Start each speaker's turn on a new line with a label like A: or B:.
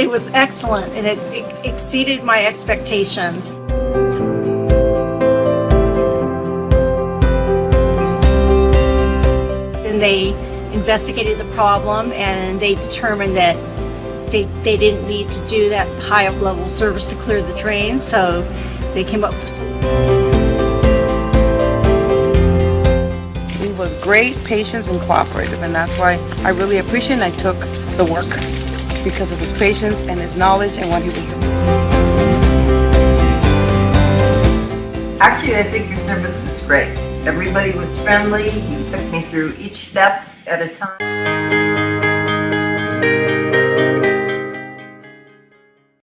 A: It was excellent, and it exceeded my expectations. Then they investigated the problem, and they determined that they didn't need to do that high up level service to clear the drain, so they came up with some.
B: He was great, patient, and cooperative, and that's why I really appreciate and I took the work because of his patience and his knowledge and what he was doing.
C: Actually, I think your service was great. Everybody was friendly. You took me through each step at a time.